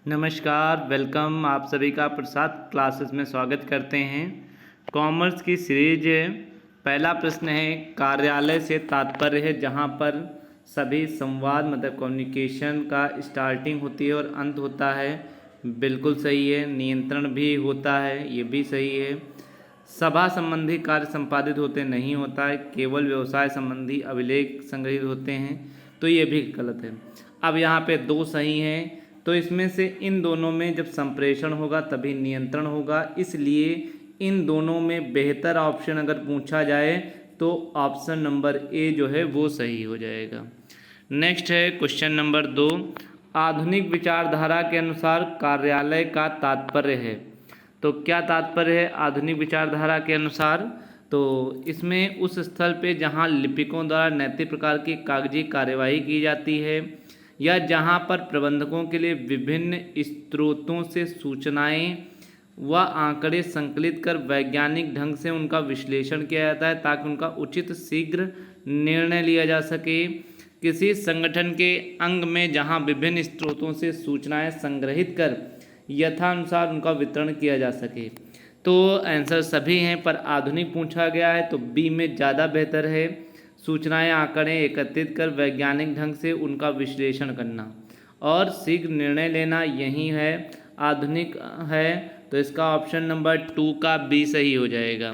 नमस्कार, वेलकम। आप सभी का प्रसाद क्लासेस में स्वागत करते हैं। कॉमर्स की सीरीज है। पहला प्रश्न है, कार्यालय से तात्पर्य है जहां पर सभी संवाद मतलब कम्युनिकेशन का स्टार्टिंग होती है और अंत होता है। बिल्कुल सही है। नियंत्रण भी होता है, ये भी सही है। सभा संबंधी कार्य संपादित होते नहीं होता है, केवल व्यवसाय संबंधी अभिलेख संग्रहित होते हैं, तो ये भी गलत है। अब यहाँ पे दो सही हैं, तो इसमें से इन दोनों में जब संप्रेषण होगा तभी नियंत्रण होगा, इसलिए इन दोनों में बेहतर ऑप्शन अगर पूछा जाए तो ऑप्शन नंबर ए जो है वो सही हो जाएगा। नेक्स्ट है क्वेश्चन नंबर 2। आधुनिक विचारधारा के अनुसार कार्यालय का तात्पर्य है, तो क्या तात्पर्य है आधुनिक विचारधारा के अनुसार? तो इसमें उस स्थल पे जहाँ लिपिकों द्वारा नैतिक प्रकार की कागजी कार्यवाही की जाती है या जहाँ पर प्रबंधकों के लिए विभिन्न स्रोतों से सूचनाएं व आंकड़े संकलित कर वैज्ञानिक ढंग से उनका विश्लेषण किया जाता है ताकि उनका उचित शीघ्र निर्णय लिया जा सके। किसी संगठन के अंग में जहाँ विभिन्न स्रोतों से सूचनाएं संग्रहित कर यथानुसार उनका वितरण किया जा सके। तो आंसर सभी हैं, पर आधुनिक पूछा गया है तो बी में ज़्यादा बेहतर है। सूचनाएं आंकड़े एकत्रित कर वैज्ञानिक ढंग से उनका विश्लेषण करना और शीघ्र निर्णय लेना, यही है आधुनिक है। तो इसका ऑप्शन नंबर 2 का बी सही हो जाएगा।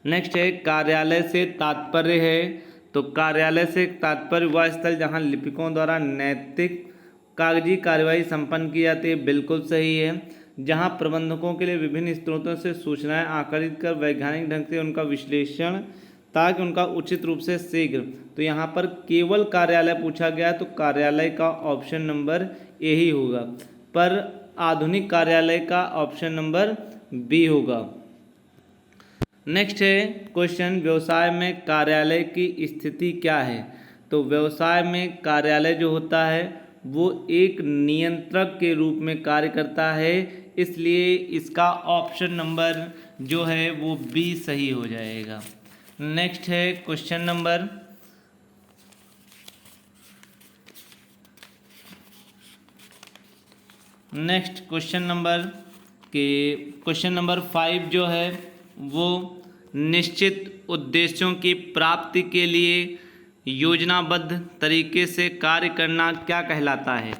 नेक्स्ट है, कार्यालय से तात्पर्य है, तो कार्यालय से तात्पर्य वह स्थल जहां लिपिकों द्वारा नैतिक कागजी कार्यवाही संपन्न की जाती है, बिल्कुल सही है। जहां प्रबंधकों के लिए विभिन्न स्रोतों से सूचनाएं आकर्षित कर वैज्ञानिक ढंग से उनका विश्लेषण ताकि उनका उचित रूप से शीघ्र, तो यहाँ पर केवल कार्यालय पूछा गया तो कार्यालय का ऑप्शन नंबर ए ही होगा, पर आधुनिक कार्यालय का ऑप्शन नंबर बी होगा। नेक्स्ट है क्वेश्चन, व्यवसाय में कार्यालय की स्थिति क्या है? तो व्यवसाय में कार्यालय जो होता है वो एक नियंत्रक के रूप में कार्य करता है, इसलिए इसका ऑप्शन नंबर जो है वो बी सही हो जाएगा। नेक्स्ट है क्वेश्चन नंबर क्वेश्चन नंबर 5 जो है वो निश्चित उद्देश्यों की प्राप्ति के लिए योजनाबद्ध तरीके से कार्य करना क्या कहलाता है?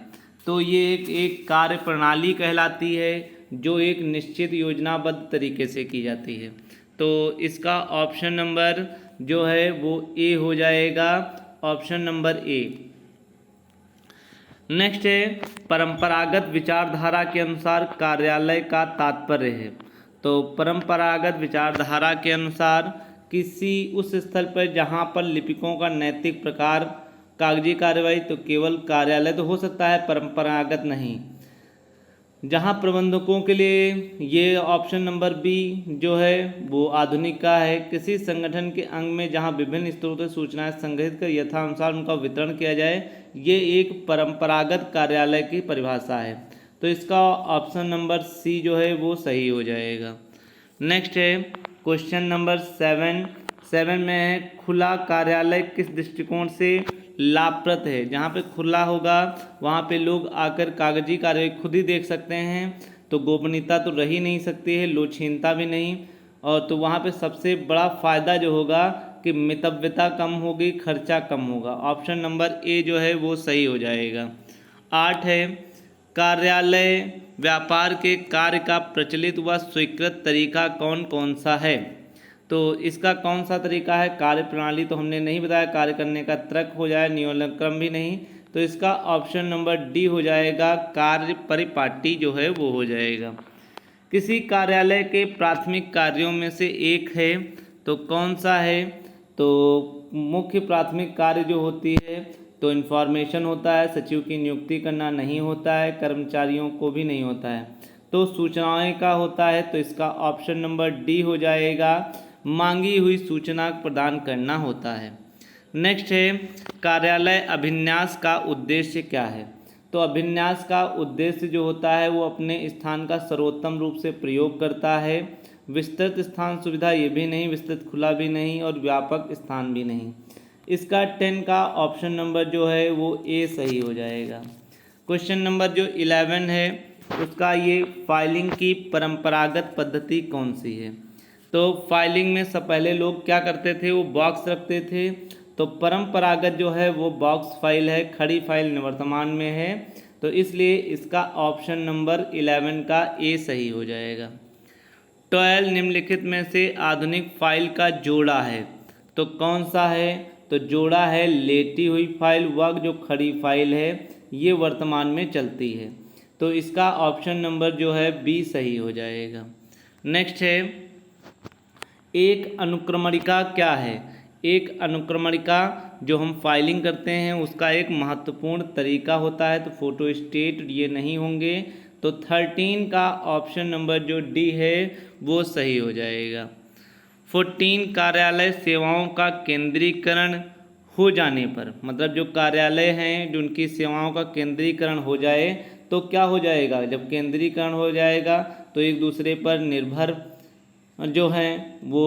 तो ये एक कार्य प्रणाली कहलाती है जो एक निश्चित योजनाबद्ध तरीके से की जाती है। तो इसका ऑप्शन नंबर जो है वो ए हो जाएगा, ऑप्शन नंबर ए। नेक्स्ट है, परंपरागत विचारधारा के अनुसार कार्यालय का तात्पर्य है, तो परंपरागत विचारधारा के अनुसार किसी उस स्थल पर जहाँ पर लिपिकों का नैतिक प्रकार कागजी कार्यवाही, तो केवल कार्यालय तो हो सकता है, परंपरागत नहीं। जहाँ प्रबंधकों के लिए ये ऑप्शन नंबर बी जो है वो आधुनिक का है। किसी संगठन के अंग में जहाँ विभिन्न स्रोतों से सूचनाएं संग्रहित कर यथानुसार उनका वितरण किया जाए, ये एक परंपरागत कार्यालय की परिभाषा है, तो इसका ऑप्शन नंबर सी जो है वो सही हो जाएगा। नेक्स्ट है क्वेश्चन नंबर 7 में है, खुला कार्यालय किस दृष्टिकोण से लाभप्रद है? जहाँ पे खुला होगा वहाँ पे लोग आकर कागजी कार्य खुद ही देख सकते हैं, तो गोपनीयता तो रह ही नहीं सकती है, लोकहीनता भी नहीं, और तो वहाँ पे सबसे बड़ा फायदा जो होगा कि मितव्यता कम होगी, खर्चा कम होगा। ऑप्शन नंबर ए जो है वो सही हो जाएगा। 8 है, कार्यालय व्यापार के कार्य का प्रचलित व स्वीकृत तरीका कौन कौन सा है? तो इसका कौन सा तरीका है? कार्य प्रणाली तो हमने नहीं बताया, कार्य करने का तर्क हो जाए, नियोजनक्रम भी नहीं, तो इसका ऑप्शन नंबर डी हो जाएगा, कार्य परिपाटी जो है वो हो जाएगा। किसी कार्यालय के प्राथमिक कार्यों में से एक है, तो कौन सा है? तो मुख्य प्राथमिक कार्य जो होती है तो इन्फॉर्मेशन होता है, सचिव की नियुक्ति करना नहीं होता है, कर्मचारियों को भी नहीं होता है, तो सूचनाएं का होता है, तो इसका ऑप्शन नंबर डी हो जाएगा, मांगी हुई सूचना प्रदान करना होता है। नेक्स्ट है, कार्यालय अभिन्यास का उद्देश्य क्या है? तो अभिन्यास का उद्देश्य जो होता है वो अपने स्थान का सर्वोत्तम रूप से प्रयोग करता है। विस्तृत स्थान सुविधा ये भी नहीं, विस्तृत खुला भी नहीं और व्यापक स्थान भी नहीं। इसका 10 का ऑप्शन नंबर जो है वो ए सही हो जाएगा। क्वेश्चन नंबर जो 11 है उसका ये फाइलिंग की परंपरागत पद्धति कौन सी है। तो फाइलिंग में सब पहले लोग क्या करते थे, वो बॉक्स रखते थे। तो परंपरागत जो है वो बॉक्स फाइल है, खड़ी फाइल वर्तमान में है। तो इसलिए इसका ऑप्शन नंबर 11 का ए सही हो जाएगा। 12 निम्नलिखित में से आधुनिक फाइल का जोड़ा है तो कौन सा है। तो जोड़ा है लेटी हुई फाइल, वह जो खड़ी फाइल है ये वर्तमान में चलती है। तो इसका ऑप्शन नंबर जो है बी सही हो जाएगा। नेक्स्ट है, एक अनुक्रमणिका क्या है। एक अनुक्रमणिका जो हम फाइलिंग करते हैं उसका एक महत्वपूर्ण तरीका होता है। तो फोटोस्टेट ये नहीं होंगे। तो 13 का ऑप्शन नंबर जो डी है वो सही हो जाएगा। 14 कार्यालय सेवाओं का केंद्रीकरण हो जाने पर, मतलब जो कार्यालय हैं जो उनकी सेवाओं का केंद्रीकरण हो जाए तो क्या हो जाएगा। जब केंद्रीकरण हो जाएगा तो एक दूसरे पर निर्भर जो है वो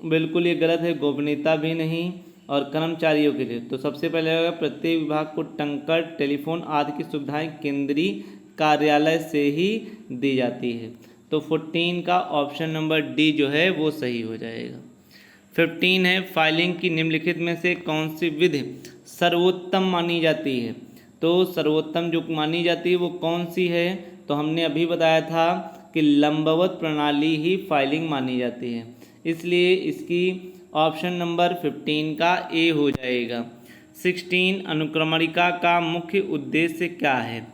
बिल्कुल ये गलत है, गोपनीयता भी नहीं। और कर्मचारियों के लिए तो सबसे पहले होगा प्रत्येक विभाग को टंकर, टेलीफोन आदि की सुविधाएं केंद्रीय कार्यालय से ही दी जाती है। तो 14 का ऑप्शन नंबर डी जो है वो सही हो जाएगा। 15 है, फाइलिंग की निम्नलिखित में से कौन सी विधि सर्वोत्तम मानी जाती है। तो सर्वोत्तम जो मानी जाती है वो कौन सी है। तो हमने अभी बताया था कि लंबवत प्रणाली ही फाइलिंग मानी जाती है, इसलिए इसकी ऑप्शन नंबर 15 का ए हो जाएगा। 16 अनुक्रमणिका का मुख्य उद्देश्य क्या है।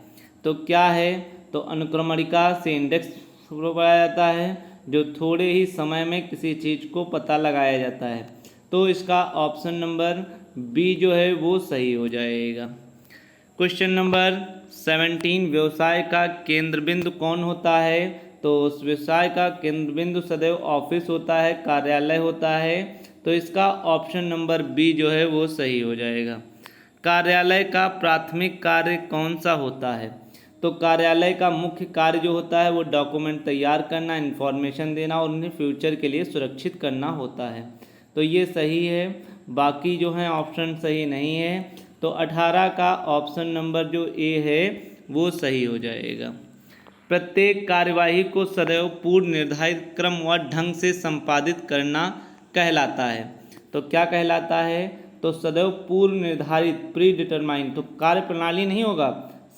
तो क्या है, तो अनुक्रमणिका से इंडेक्स लगाया जाता है जो थोड़े ही समय में किसी चीज़ को पता लगाया जाता है। तो इसका ऑप्शन नंबर बी जो है वो सही हो जाएगा। क्वेश्चन नंबर 17 व्यवसाय का केंद्र बिंदु कौन होता है। तो उस व्यवसाय का केंद्र बिंदु सदैव ऑफिस होता है, कार्यालय होता है। तो इसका ऑप्शन नंबर बी जो है वो सही हो जाएगा। कार्यालय का प्राथमिक कार्य कौन सा होता है। तो कार्यालय का मुख्य कार्य जो होता है वो डॉक्यूमेंट तैयार करना, इन्फॉर्मेशन देना और उन्हें फ्यूचर के लिए सुरक्षित करना होता है। तो ये सही है, बाकी जो है ऑप्शन सही नहीं है। तो 18 का ऑप्शन नंबर जो ए है वो सही हो जाएगा। प्रत्येक कार्यवाही को सदैव पूर्व निर्धारित क्रम व ढंग से संपादित करना कहलाता है। तो क्या कहलाता है, तो सदैव पूर्व निर्धारित प्री डिटरमाइन, तो कार्य प्रणाली नहीं होगा,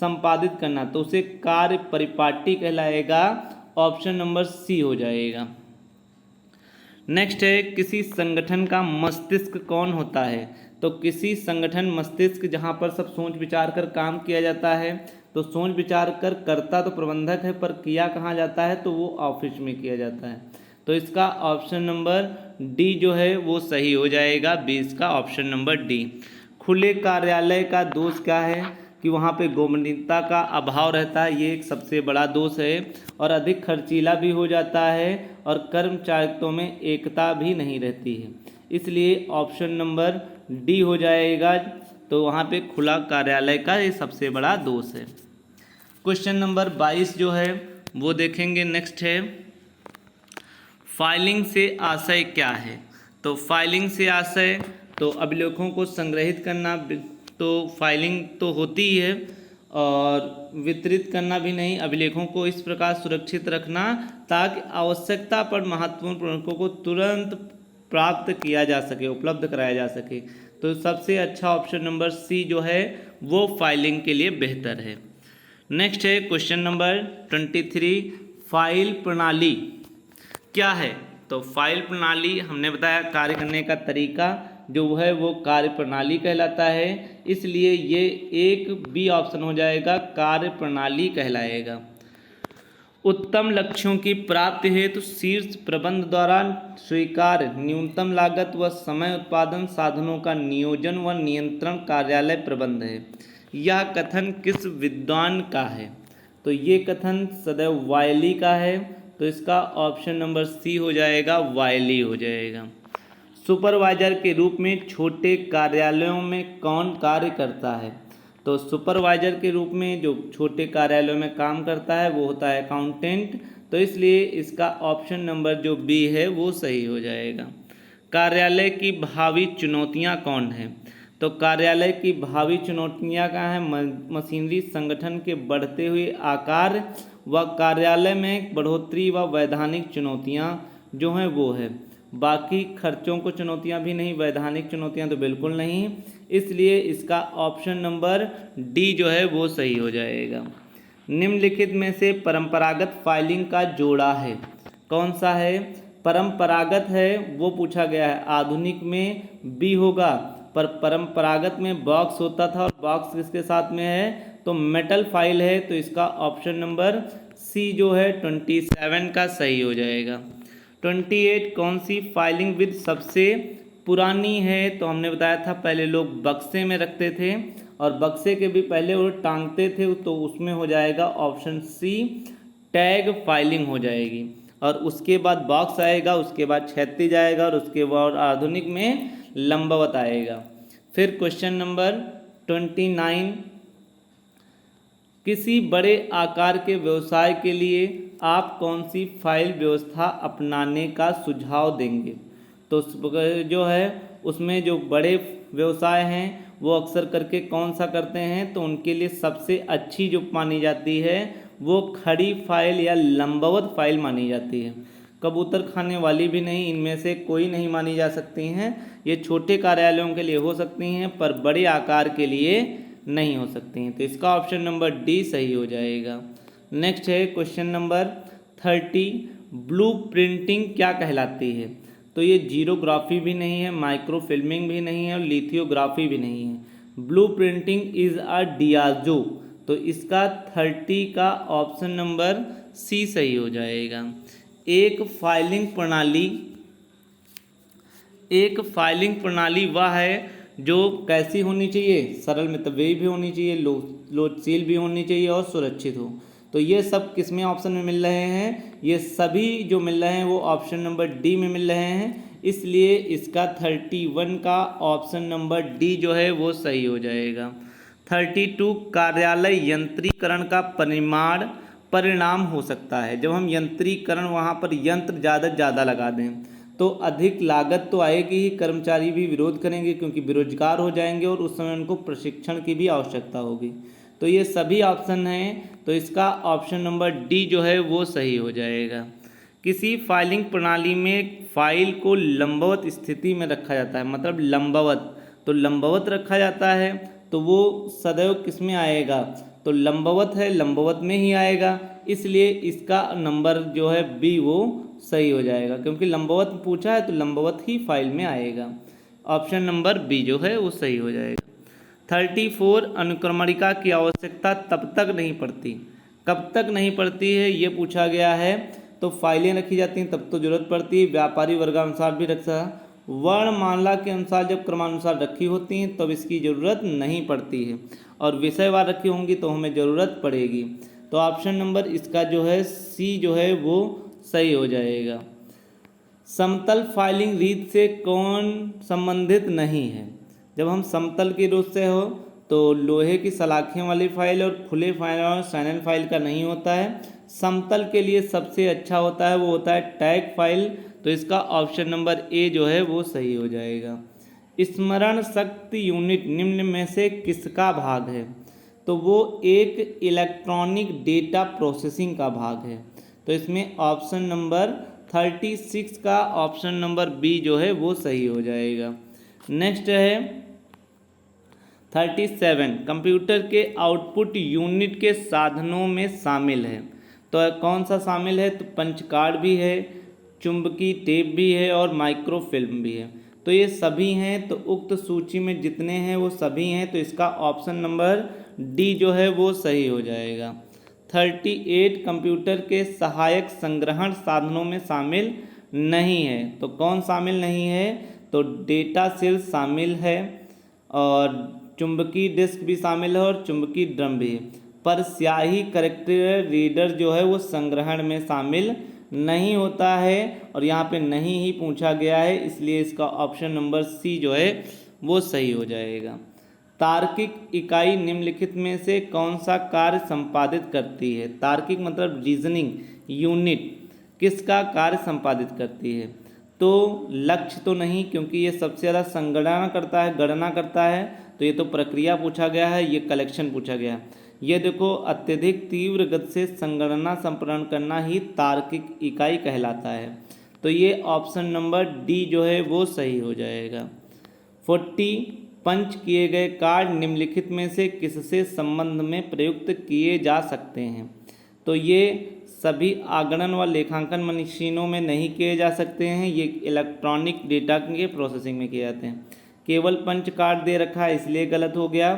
संपादित करना, तो उसे कार्य परिपाटी कहलाएगा। ऑप्शन नंबर सी हो जाएगा। नेक्स्ट है, किसी संगठन का मस्तिष्क कौन होता है। तो किसी संगठन मस्तिष्क जहाँ पर सब सोच विचार कर काम किया जाता है। तो सोच विचार कर करता तो प्रबंधक है, पर किया कहाँ जाता है, तो वो ऑफिस में किया जाता है। तो इसका ऑप्शन नंबर डी जो है वो सही हो जाएगा। 20 का ऑप्शन नंबर डी। खुले कार्यालय का दोष क्या है कि वहाँ पे गोपनीयता का अभाव रहता है, ये एक सबसे बड़ा दोष है। और अधिक खर्चीला भी हो जाता है और कर्मचारियों में एकता भी नहीं रहती है, इसलिए ऑप्शन नंबर डी हो जाएगा। तो वहाँ पे खुला कार्यालय का ये सबसे बड़ा दोष है। क्वेश्चन नंबर 22 जो है वो देखेंगे। नेक्स्ट है, फाइलिंग से आशय क्या है। तो फाइलिंग से आशय तो अभिलेखों को संग्रहित करना, तो फाइलिंग तो होती ही है, और वितरित करना भी नहीं, अभिलेखों को इस प्रकार सुरक्षित रखना ताकि आवश्यकता पर महत्वपूर्ण प्रमाणों को तुरंत प्राप्त किया जा सके, उपलब्ध कराया जा सके। तो सबसे अच्छा ऑप्शन नंबर सी जो है वो फाइलिंग के लिए बेहतर है। नेक्स्ट है क्वेश्चन नंबर 23, फाइल प्रणाली क्या है। तो फाइल प्रणाली हमने बताया कार्य करने का तरीका जो है वो कार्य प्रणाली कहलाता है, इसलिए ये एक बी ऑप्शन हो जाएगा, कार्य प्रणाली कहलाएगा। उत्तम लक्ष्यों की प्राप्ति हेतु शीर्ष प्रबंध द्वारा स्वीकार्य न्यूनतम लागत व समय उत्पादन साधनों का नियोजन व नियंत्रण कार्यालय प्रबंध है। यह कथन किस विद्वान का है। तो ये कथन सदैव वायली का है। तो इसका ऑप्शन नंबर सी हो जाएगा, वायली हो जाएगा। सुपरवाइजर के रूप में छोटे कार्यालयों में कौन कार्य करता है। तो सुपरवाइजर के रूप में जो छोटे कार्यालयों में काम करता है वो होता है अकाउंटेंट। तो इसलिए इसका ऑप्शन नंबर जो बी है वो सही हो जाएगा। कार्यालय की भावी चुनौतियां कौन है। तो कार्यालय की भावी चुनौतियां क्या हैं? मशीनरी संगठन के बढ़ते हुए आकार व कार्यालय में बढ़ोतरी व वैधानिक चुनौतियां जो हैं वो है। बाकी खर्चों को चुनौतियां भी नहीं, वैधानिक चुनौतियां तो बिल्कुल नहीं, इसलिए इसका ऑप्शन नंबर डी जो है वो सही हो जाएगा। निम्नलिखित में से परंपरागत फाइलिंग का जोड़ा है, कौन सा है? परंपरागत है वो पूछा गया है, आधुनिक में बी होगा, पर परंपरागत में बॉक्स होता था और बॉक्स किसके साथ में है? तो मेटल फाइल है, तो इसका ऑप्शन नंबर सी जो है 27 का सही हो जाएगा। 28 कौन सी फाइलिंग विध सबसे पुरानी है? तो हमने बताया था पहले लोग बक्से में रखते थे और बक्से के भी पहले वो टांगते थे, तो उसमें हो जाएगा ऑप्शन सी टैग फाइलिंग हो जाएगी। और उसके बाद बॉक्स आएगा, उसके बाद क्षैतिज आएगा और उसके बाद आधुनिक में लंबवत आएगा। फिर क्वेश्चन नंबर 29, किसी बड़े आकार के व्यवसाय के लिए आप कौन सी फाइल व्यवस्था अपनाने का सुझाव देंगे? तो जो है उसमें जो बड़े व्यवसाय हैं वो अक्सर करके कौन सा करते हैं? तो उनके लिए सबसे अच्छी जो मानी जाती है वो खड़ी फाइल या लंबवत फाइल मानी जाती है। कबूतर खाने वाली भी नहीं, इनमें से कोई नहीं मानी जा सकती हैं। ये छोटे कार्यालयों के लिए हो सकती हैं पर बड़े आकार के लिए नहीं हो सकती हैं, तो इसका ऑप्शन नंबर डी सही हो जाएगा। नेक्स्ट है क्वेश्चन नंबर 30, ब्लू प्रिंटिंग क्या कहलाती है? तो ये जीरोग्राफी भी नहीं है, माइक्रो फिल्मिंग भी नहीं है और लिथियोग्राफी भी नहीं है। Blue printing is a Diageo, तो इसका 30 का ऑप्शन नंबर सी सही हो जाएगा। एक फाइलिंग प्रणाली वह है जो कैसी होनी चाहिए? सरल मितव्ययी भी होनी चाहिए, लोचशील भी होनी चाहिए और सुरक्षित हो। तो ये सब किसमें ऑप्शन में मिल रहे हैं? ये सभी जो मिल रहे हैं वो ऑप्शन नंबर डी में मिल रहे हैं, इसलिए इसका 31 का ऑप्शन नंबर डी जो है वो सही हो जाएगा। 32 कार्यालय यंत्रीकरण का परिणाम हो सकता है। जब हम यंत्रीकरण वहाँ पर यंत्र ज़्यादा लगा दें तो अधिक लागत तो आएगी ही, कर्मचारी भी विरोध करेंगे क्योंकि बेरोजगार हो जाएंगे और उस समय उनको प्रशिक्षण की भी आवश्यकता होगी। तो ये सभी ऑप्शन हैं, तो इसका ऑप्शन नंबर डी जो है वो सही हो जाएगा। किसी फाइलिंग प्रणाली में फाइल को लंबवत स्थिति में रखा जाता है, मतलब लंबवत, तो लंबवत रखा जाता है तो वो सदैव किस में आएगा? तो लंबवत है, लंबवत में ही आएगा, इसलिए इसका नंबर जो है बी वो सही हो जाएगा, क्योंकि लंबवत पूछा है तो लंबवत ही फाइल में आएगा। ऑप्शन नंबर बी जो है वो सही हो जाएगा। 34 अनुक्रमणिका की आवश्यकता तब तक नहीं पड़ती, कब तक नहीं पड़ती है ये पूछा गया है। तो फाइलें रखी जाती हैं तब तो जरूरत पड़ती है, व्यापारी वर्गानुसार भी रख सकता, वर्णमाला के अनुसार जब क्रमानुसार रखी होती हैं तब इसकी ज़रूरत नहीं पड़ती है, और विषयवार रखी होंगी तो हमें ज़रूरत पड़ेगी। तो ऑप्शन नंबर इसका जो है सी जो है वो सही हो जाएगा। समतल फाइलिंग रीत से कौन संबंधित नहीं है? जब हम समतल की रूप से हो तो लोहे की सलाखें वाली फाइल और खुले फाइल और चैनल फाइल का नहीं होता है। समतल के लिए सबसे अच्छा होता है वो होता है टैग फाइल, तो इसका ऑप्शन नंबर ए जो है वो सही हो जाएगा। स्मरण शक्ति यूनिट निम्न में से किसका भाग है? तो वो एक इलेक्ट्रॉनिक डेटा प्रोसेसिंग का भाग है, तो इसमें ऑप्शन नंबर 36 का ऑप्शन नंबर बी जो है वो सही हो जाएगा। नेक्स्ट है 37 कंप्यूटर के आउटपुट यूनिट के साधनों में शामिल है, तो कौन सा शामिल है? तो पंच कार्ड भी है, चुंबकीय टेप भी है और माइक्रोफिल्म भी है, तो ये सभी हैं। तो उक्त सूची में जितने हैं वो सभी हैं, तो इसका ऑप्शन नंबर डी जो है वो सही हो जाएगा। 38 कंप्यूटर के सहायक संग्रहण साधनों में शामिल नहीं है, तो कौन शामिल नहीं है? तो डेटा सेल शामिल है और चुंबकीय डिस्क भी शामिल है और चुंबकीय ड्रम भी है, पर स्याही करेक्टर रीडर जो है वो संग्रहण में शामिल नहीं होता है और यहाँ पे नहीं ही पूछा गया है, इसलिए इसका ऑप्शन नंबर सी जो है वो सही हो जाएगा। तार्किक इकाई निम्नलिखित में से कौन सा कार्य संपादित करती है? तार्किक मतलब रीजनिंग यूनिट किसका कार्य संपादित करती है? तो लक्ष्य तो नहीं, क्योंकि ये सबसे ज़्यादा संगणना करता है, गणना करता है, तो ये तो प्रक्रिया पूछा गया है, ये कलेक्शन पूछा गया है। ये देखो अत्यधिक तीव्र गति से संगणना संप्रेषण करना ही तार्किक इकाई कहलाता है, तो ये ऑप्शन नंबर डी जो है वो सही हो जाएगा। 40 पंच किए गए कार्ड निम्नलिखित में से किससे संबंध में प्रयुक्त किए जा सकते हैं? तो ये सभी आगणन व लेखांकन मशीनों में नहीं किए जा सकते हैं, ये इलेक्ट्रॉनिक डेटा के प्रोसेसिंग में किए जाते हैं। केवल पंच कार्ड दे रखा है इसलिए गलत हो गया,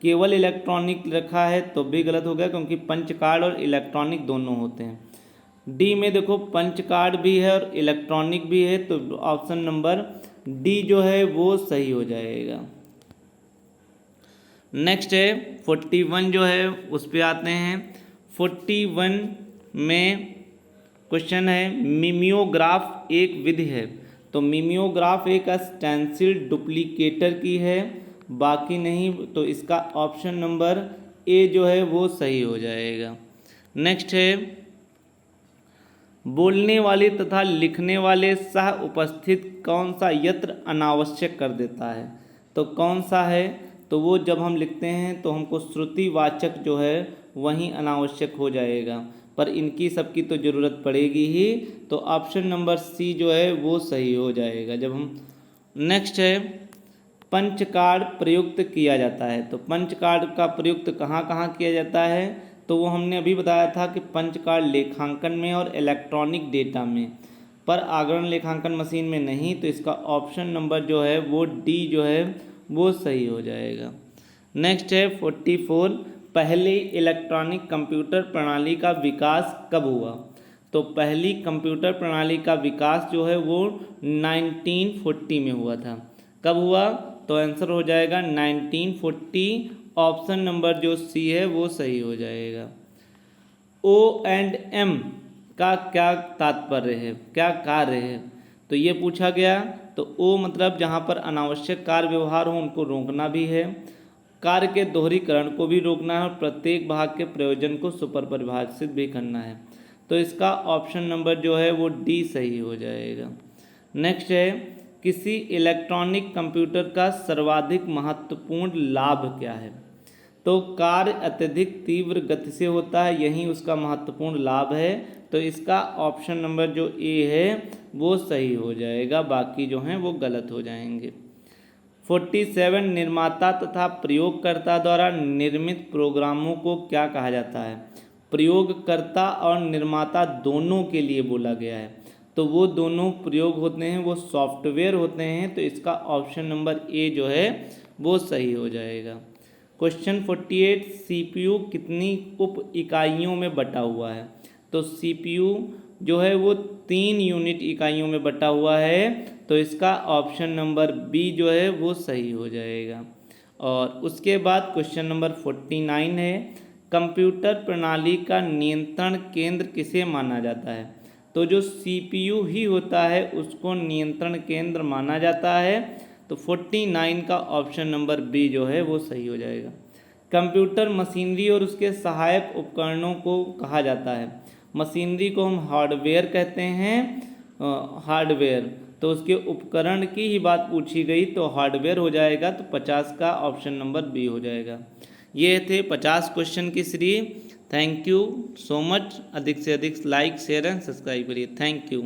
केवल इलेक्ट्रॉनिक रखा है तो भी गलत हो गया, क्योंकि पंच कार्ड और इलेक्ट्रॉनिक दोनों होते हैं। डी में देखो पंच कार्ड भी है और इलेक्ट्रॉनिक भी है, तो ऑप्शन नंबर डी जो है वो सही हो जाएगा। नेक्स्ट है 41 जो है उस पर आते हैं। 41 में क्वेश्चन है मिमियोग्राफ एक विधि है, तो मिमियोग्राफ एक स्टेंसिल डुप्लीकेटर की है, बाकी नहीं, तो इसका ऑप्शन नंबर ए जो है वो सही हो जाएगा। नेक्स्ट है बोलने वाले तथा लिखने वाले सह उपस्थित कौन सा यंत्र अनावश्यक कर देता है? तो कौन सा है? तो वो जब हम लिखते हैं तो हमको श्रुतिवाचक जो है वहीं अनावश्यक हो जाएगा, पर इनकी सबकी तो ज़रूरत पड़ेगी ही, तो ऑप्शन नंबर सी जो है वो सही हो जाएगा जब हम। नेक्स्ट है पंच कार्ड प्रयुक्त किया जाता है, तो पंच कार्ड का प्रयुक्त कहाँ कहाँ किया जाता है? तो वो हमने अभी बताया था कि पंच कार्ड लेखांकन में और इलेक्ट्रॉनिक डेटा में, पर आगणन लेखांकन मशीन में नहीं, तो इसका ऑप्शन नंबर जो है वो डी जो है वो सही हो जाएगा। नेक्स्ट है 44 पहले इलेक्ट्रॉनिक कंप्यूटर प्रणाली का विकास कब हुआ? तो पहली कंप्यूटर प्रणाली का विकास जो है वो 1940 में हुआ था। कब हुआ? तो आंसर हो जाएगा 1940, ऑप्शन नंबर जो सी है वो सही हो जाएगा। O&M का क्या तात्पर्य है, क्या कार्य है? तो ये पूछा गया, तो ओ मतलब जहाँ पर अनावश्यक कार्य व्यवहार हो उनको रोकना भी है, कार्य के दोहरीकरण को भी रोकना है, और प्रत्येक भाग के प्रयोजन को सुपर परिभाषित भी करना है, तो इसका ऑप्शन नंबर जो है वो डी सही हो जाएगा। नेक्स्ट है किसी इलेक्ट्रॉनिक कंप्यूटर का सर्वाधिक महत्वपूर्ण लाभ क्या है? तो कार्य अत्यधिक तीव्र गति से होता है, यही उसका महत्वपूर्ण लाभ है, तो इसका ऑप्शन नंबर जो ए है वो सही हो जाएगा, बाकी जो हैं वो गलत हो जाएंगे। 47 निर्माता तथा प्रयोगकर्ता द्वारा निर्मित प्रोग्रामों को क्या कहा जाता है? प्रयोगकर्ता और निर्माता दोनों के लिए बोला गया है, तो वो दोनों प्रयोग होते हैं, वो सॉफ्टवेयर होते हैं, तो इसका ऑप्शन नंबर ए जो है वो सही हो जाएगा। क्वेश्चन 48 सीपीयू कितनी उप इकाइयों में बटा हुआ है? तो सीपीयू जो है वो 3 यूनिट इकाइयों में बटा हुआ है, तो इसका ऑप्शन नंबर बी जो है वो सही हो जाएगा। और उसके बाद क्वेश्चन नंबर 49 है कंप्यूटर प्रणाली का नियंत्रण केंद्र किसे माना जाता है? तो जो सीपीयू ही होता है उसको नियंत्रण केंद्र माना जाता है, तो 49 का ऑप्शन नंबर बी जो है वो सही हो जाएगा। कंप्यूटर मशीनरी और उसके सहायक उपकरणों को कहा जाता है, मशीनरी को हम हार्डवेयर कहते हैं, हार्डवेयर, तो उसके उपकरण की ही बात पूछी गई तो हार्डवेयर हो जाएगा, तो 50 का ऑप्शन नंबर बी हो जाएगा। ये थे 50 क्वेश्चन की series. Thank you so much. अधिक से अधिक लाइक शेयर एंड सब्सक्राइब करिए। Thank you.